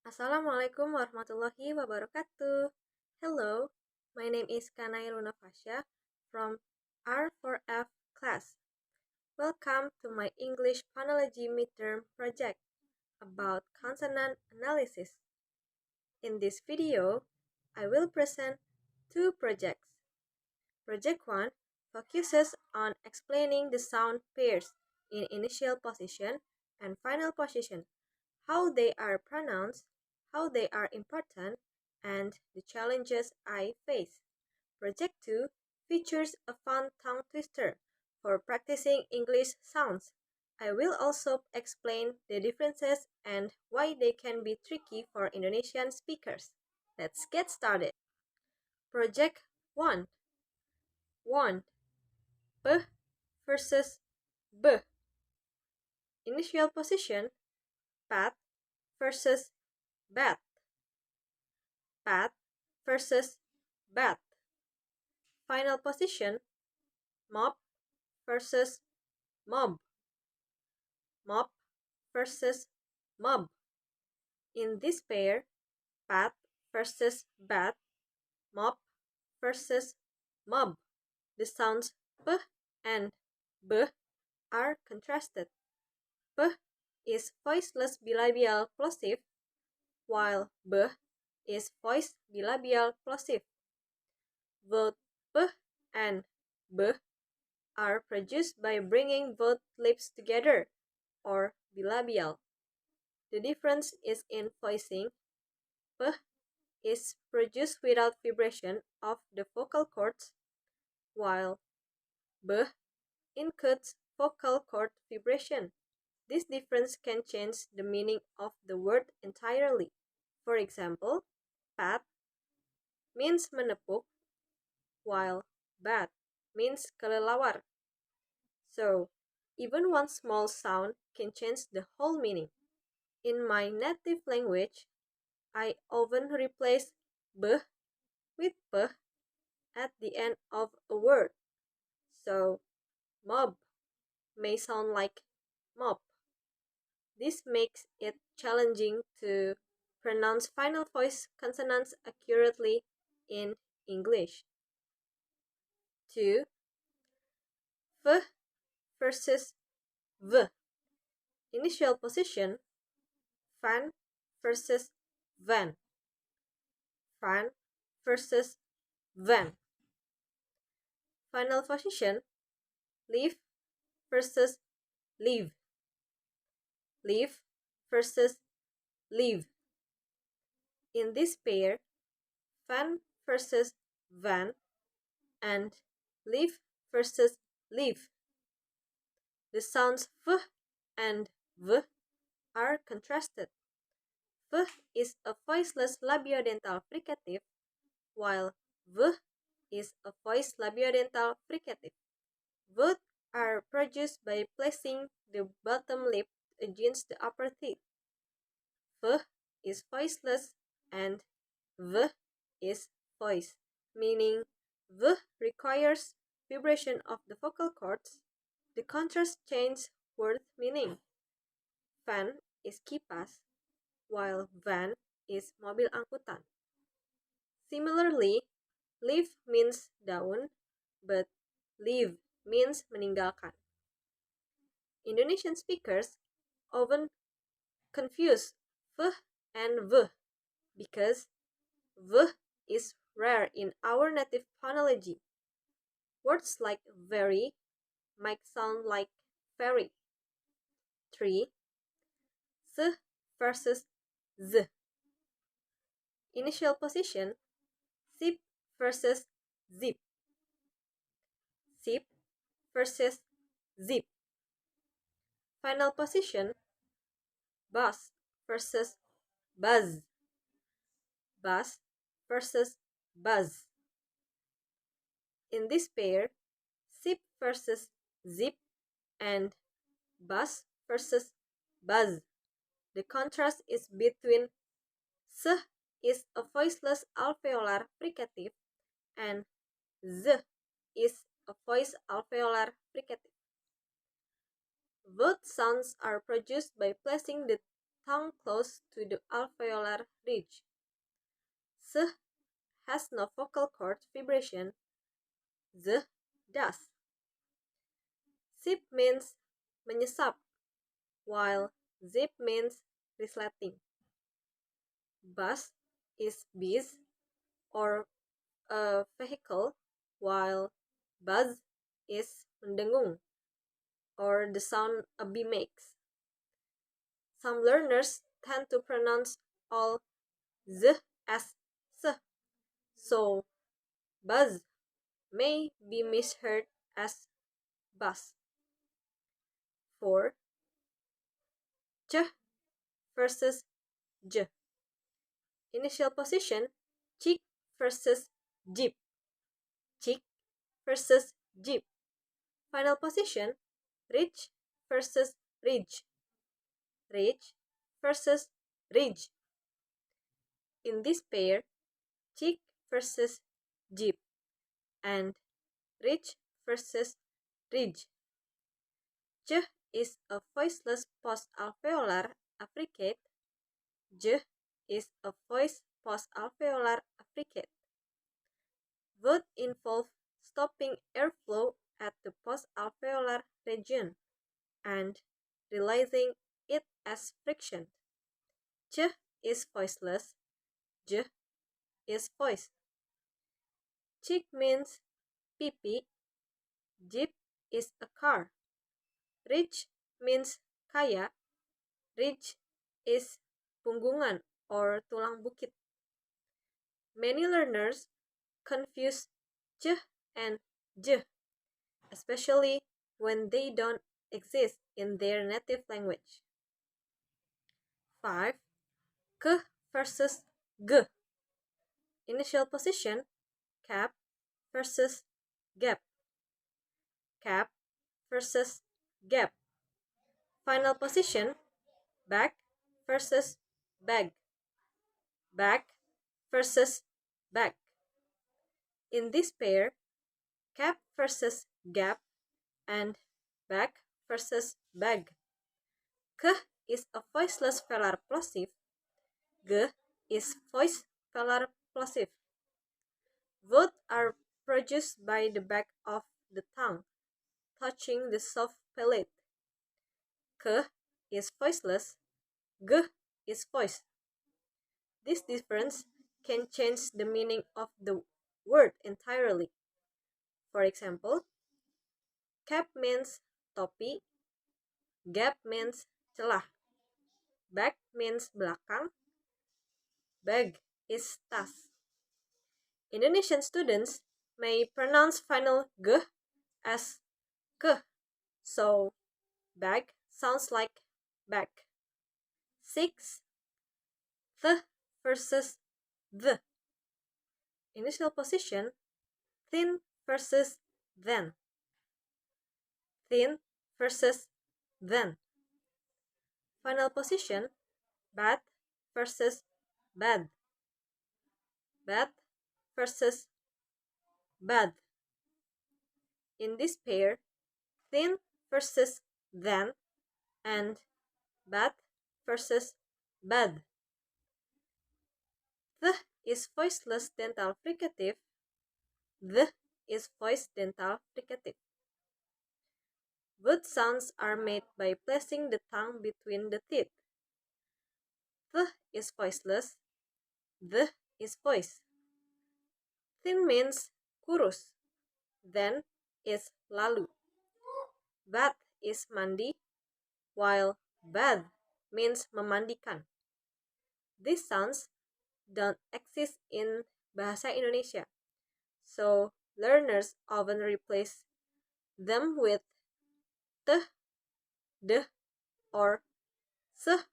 Assalamualaikum warahmatullahi wabarakatuh. Hello, my name is Kanaya Fasya from R4F class. Welcome to my English Phonology Midterm project about consonant analysis. In this video, I will present two projects. Project 1 focuses on explaining the sound pairs in initial position and final position, how they are pronounced, how they are important, and the challenges I face. Project 2 features a fun tongue twister for practicing English sounds. I will also explain the differences and why they can be tricky for Indonesian speakers. Let's get started. Project 1. 1. B versus B. Initial position, pat versus bat. Pat versus bat. Final position, mop versus mob. Mop versus mob. In this pair, pat versus bat, mop versus mob. The sounds p and b are contrasted. P is voiceless bilabial plosive, while b is voiced bilabial plosive. Both p and b are produced by bringing both lips together, or bilabial. The difference is in voicing. P is produced without vibration of the vocal cords, while B includes vocal cord vibration. This difference can change the meaning of the word entirely. For example, pat means menepuk, while bat means kelelawar. So, even one small sound can change the whole meaning. In my native language, I often replace b with p at the end of a word. So, mob may sound like mop. This makes it challenging to pronounce final voice consonants accurately in English. 2. V versus V. Initial position, van versus van. Van versus van. Final position, leaf versus leave. Leaf versus leave. In this pair, van versus van and leaf versus leaf. The sounds v and v are contrasted. V is a voiceless labiodental fricative, while v is a voiced labiodental fricative. Both are produced by placing the bottom lip against the upper teeth. V is voiceless and V is voiced, meaning V requires vibration of the vocal cords. The contrast changes word meaning. Van is kipas, while van is mobil angkutan. Similarly, leaf means daun, but leave means meninggalkan. Indonesian speakers often confuse v and v because v is rare in our native phonology. Words like very might sound like very. 3. S versus z. Initial position, zip versus zip. Zip versus zip. Final position, buzz versus buzz. Buzz versus buzz. In this pair, zip versus zip and buzz versus buzz. The contrast is between s is a voiceless alveolar fricative and z is a voiced alveolar fricative. Both sounds are produced by placing the tongue close to the alveolar ridge. S has no vocal cord vibration. Z does. Sip means menyesap, while zip means resleting. Bus is bis or a vehicle, while buzz is mendengung or the sound a bee makes. Some learners tend to pronounce all z as s, so buzz may be misheard as bus. 4. J versus j. Initial position, chick versus jeep. Chick versus jeep. Final position, ridge versus ridge. Ridge versus ridge. In this pair, chick versus jeep and ridge versus ridge. J is a voiceless post-alveolar affricate. J is a voice post-alveolar affricate. Both involve stopping airflow at the post-alveolar region and realizing it as friction. J is voiceless. J is voice. Chick means pipi. Jeep is a car. Ridge means kaya. Ridge is punggungan or tulang bukit. Many learners confuse j and j, especially when they don't exist in their native language. 5. K versus g. Initial position, cap versus gap. Cap versus gap. Final position, back versus bag. Back versus back. In this pair, cap versus gap and back versus bag. K is a voiceless velar plosive. G is voice velar plosive. Both are produced by the back of the tongue, touching the soft palate. K is voiceless. G is voice. This difference can change the meaning of the word entirely. For example, cap means topi, gap means celah, back means belakang, bag is tas. Indonesian students may pronounce final g as k, so bag sounds like back. 6. Th versus the. Initial position, thin versus then. Thin versus then. Final position, bad versus bad. Bad versus bad. In this pair, thin versus then and bad versus bad. The is voiceless dental fricative. The is voice dental fricative. Both sounds are made by placing the tongue between the teeth. The is voiceless. The is voice. Thin means kurus. Then is lalu. Bath is mandi, while bath means memandikan. These sounds don't exist in bahasa Indonesia, so learners often replace them with teh, deh, or seh,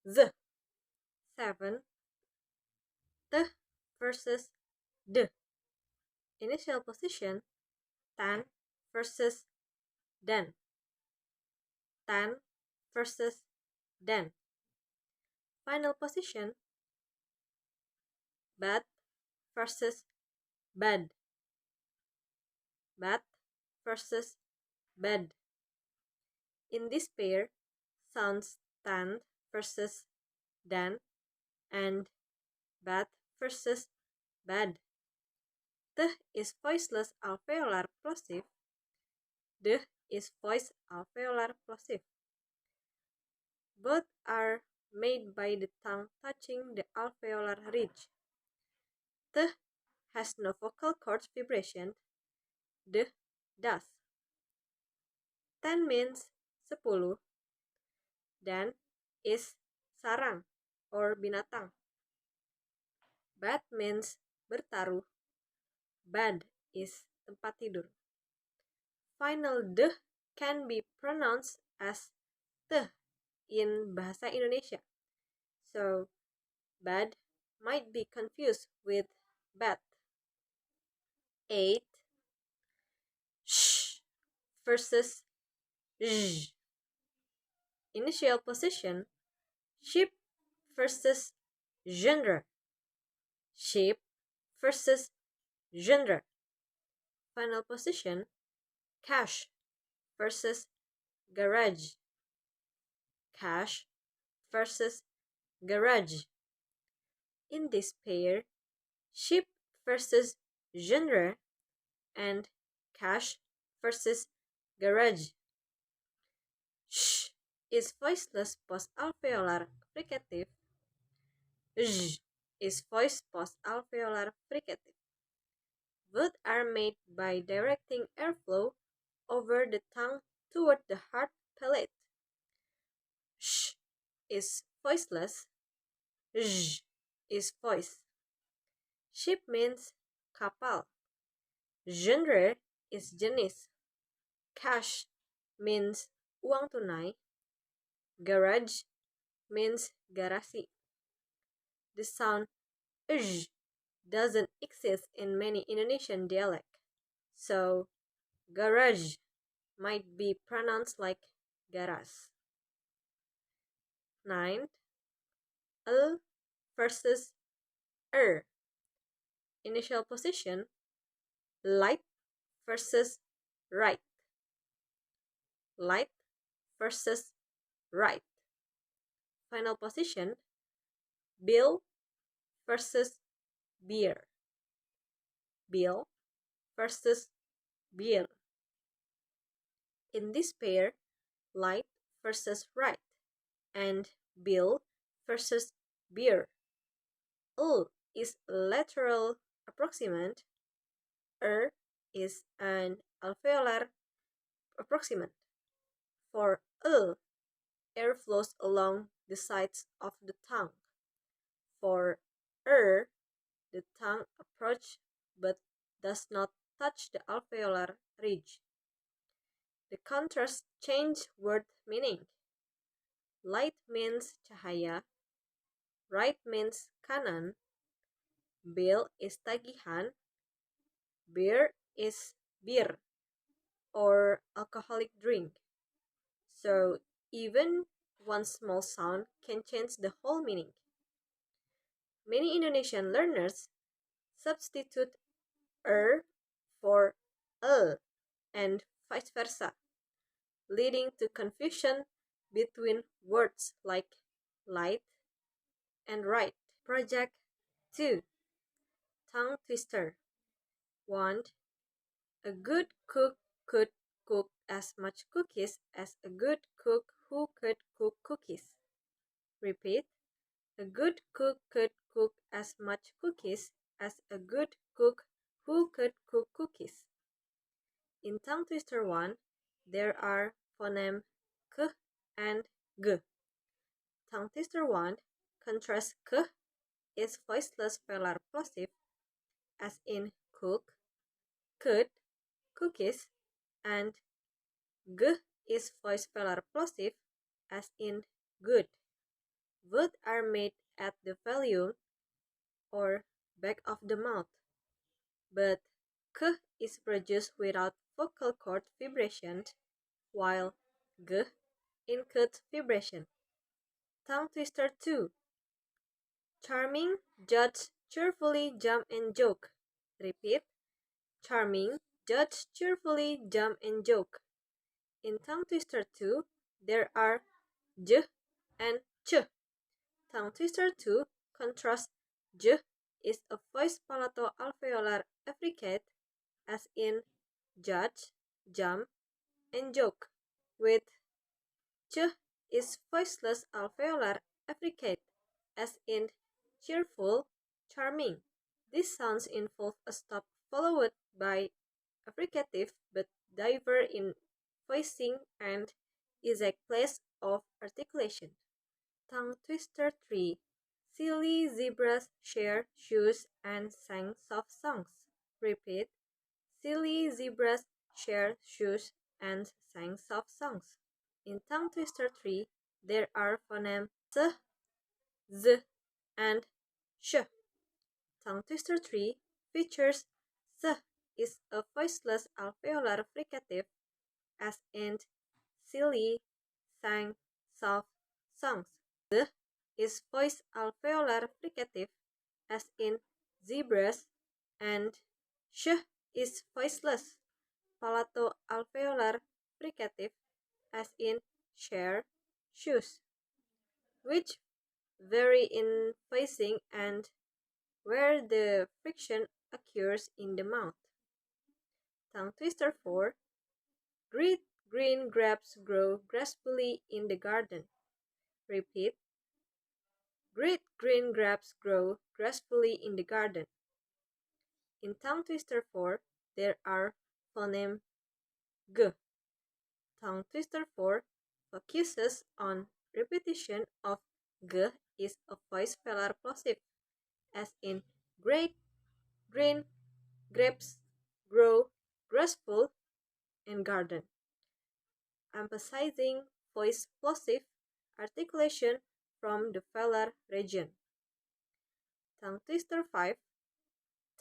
zeh. 7. Teh versus deh. Initial position, tan versus dan. Tan versus dan. Final position, bad versus bad. Bad versus bad. In this pair, sounds tan versus dan, and bad versus bad. T is voiceless alveolar plosive. D is voiced alveolar plosive. Both are made by the tongue touching the alveolar ridge. T has no vocal cord vibration. D does. 10 means 10. Dan is sarang or binatang. Bed means bertaruh. Bed is tempat tidur. Final D can be pronounced as T in bahasa Indonesia. So, bed might be confused with bed. 8. Sh versus j. Initial position, sheep versus genre. Sheep versus genre. Final position, cash versus garage. Cash versus garage. In this pair, sheep versus genre and cash versus garage. Sh is voiceless post-alveolar fricative. J is voiced post-alveolar fricative. Both are made by directing airflow over the tongue toward the hard palate. Sh is voiceless. J is voiced. Ship means kapal. Genre is jenis. Cash means uang tunai. Garage means garasi. The sound j doesn't exist in many Indonesian dialects, so garage might be pronounced like garas. 9. L versus Initial position, light versus right. Light versus right. Final position, bill versus beer. Bill versus beer. In this pair, light versus right and bill versus beer. L is lateral approximant. Is an alveolar approximant. For air flows along the sides of the tongue. For the tongue approaches but does not touch the alveolar ridge. The contrast change word meaning. Light means cahaya. Right means kanan. Bill is tagihan. Beer is beer or alcoholic drink. So even one small sound can change the whole meaning. Many Indonesian learners substitute for and vice versa, leading to confusion between words like light and right. Project 2. Tongue twister. 1. A good cook could cook as much cookies as a good cook who could cook cookies. Repeat. A good cook could cook as much cookies as a good cook who could cook cookies. In tongue twister 1, there are phoneme k and g. Tongue twister 1, contrast k is voiceless velar plosive, as in cook, could, cookies, and g is voiced velar plosive, as in good. Both are made at the volume or back of the mouth, but k is produced without vocal cord vibration, while g includes vibration. Tongue twister 2. Charming, judge, cheerfully, jump and joke. Repeat. Charming, judge, cheerfully, jump and joke. In tongue twister 2, there are j and ch. Tongue twister 2 contrast j is a voice palato alveolar affricate as in judge, jump, and joke, with ch is voiceless alveolar affricate as in cheerful, charming. These sounds involve a stop followed by a fricative but diverge in voicing and exact place of articulation. Tongue twister 3. Silly zebras share shoes and sang soft songs. Repeat. Silly zebras share shoes and sang soft songs. In tongue twister 3, there are phonemes s, z, and sh. Tongue twister 3 features s is a voiceless alveolar fricative as in silly, sang, soft songs. Z is voiced alveolar fricative as in zebras, and sh is voiceless palato alveolar fricative as in share, shoes, which vary in voicing and where the friction occurs in the mouth. Tongue twister 4. Great green grapes grow gracefully in the garden. Repeat. Great green grapes grow gracefully in the garden. In tongue twister 4, there are phoneme g. Tongue twister 4 focuses on repetition of g is a voice velar plosive, as in great green grapes grow graceful in garden, emphasizing voice plosive articulation from the velar region. Tongue twister 5.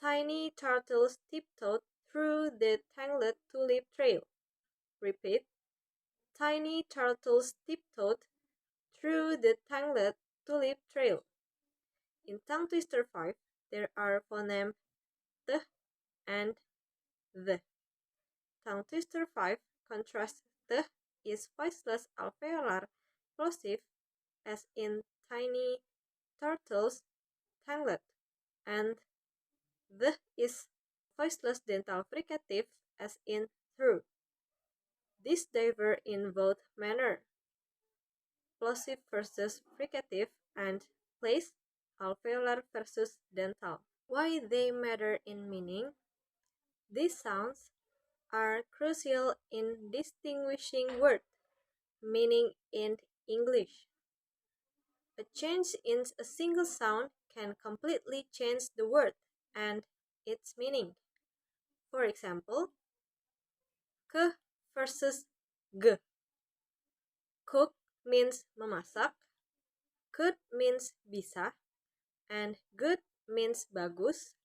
Tiny turtles tiptoed through the tangled tulip trail. Repeat. Tiny turtles tiptoed through the tangled tulip trail. In tongue twister 5, there are phonemes t and the. Tongue twister 5 contrasts t is voiceless alveolar plosive as in tiny turtles tangled, and the is voiceless dental fricative as in through. These differ in both manner, plosive versus fricative, and place, alveolar versus dental. Why they matter in meaning? These sounds are crucial in distinguishing word meaning in English. A change in a single sound can completely change the word and its meaning. For example, ke versus ge. Cook means memasak, could means bisa, and good means bagus,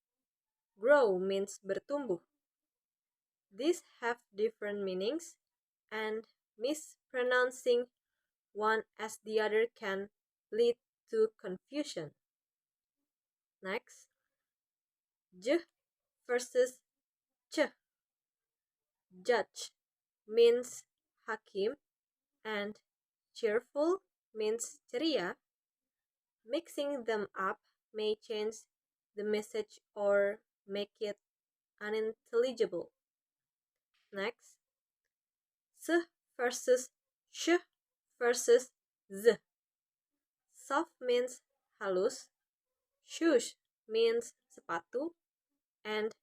grow means bertumbuh. These have different meanings, and mispronouncing one as the other can lead to confusion. Next, j versus ch. Judge means hakim, and cheerful means ceria. Mixing them up may change the message or make it unintelligible. Next, s versus sh versus z. Soft means halus, shush means sepatu, and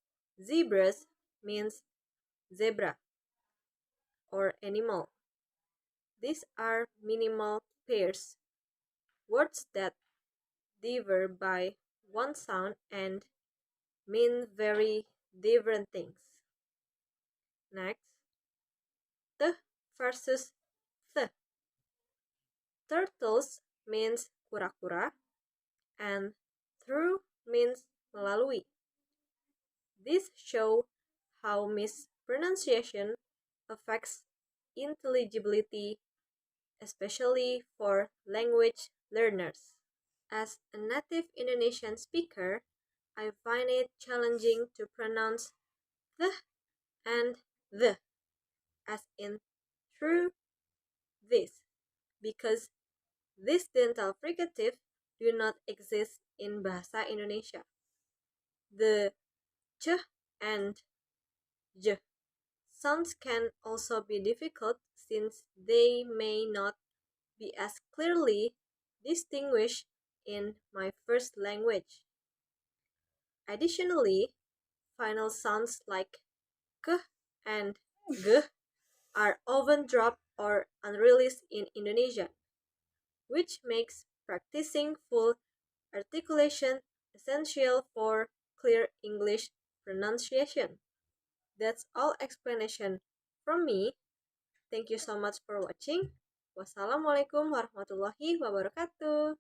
zebras means zebra or animal. These are minimal pairs, words that differ by one sound and mean very different things. Next, t versus th. Turtles means kura-kura, and through means melalui. These show how mispronunciation affects intelligibility, especially for language learners. As a native Indonesian speaker, I find it challenging to pronounce the and the as in through this because These dental fricatives do not exist in bahasa Indonesia. The ch and j sounds can also be difficult since they may not be as clearly distinguished in my first language. Additionally, final sounds like k and g are often dropped or unreleased in Indonesian, which makes practicing full articulation essential for clear English pronunciation. That's all explanation from me. Thank you so much for watching. Wassalamualaikum warahmatullahi wabarakatuh.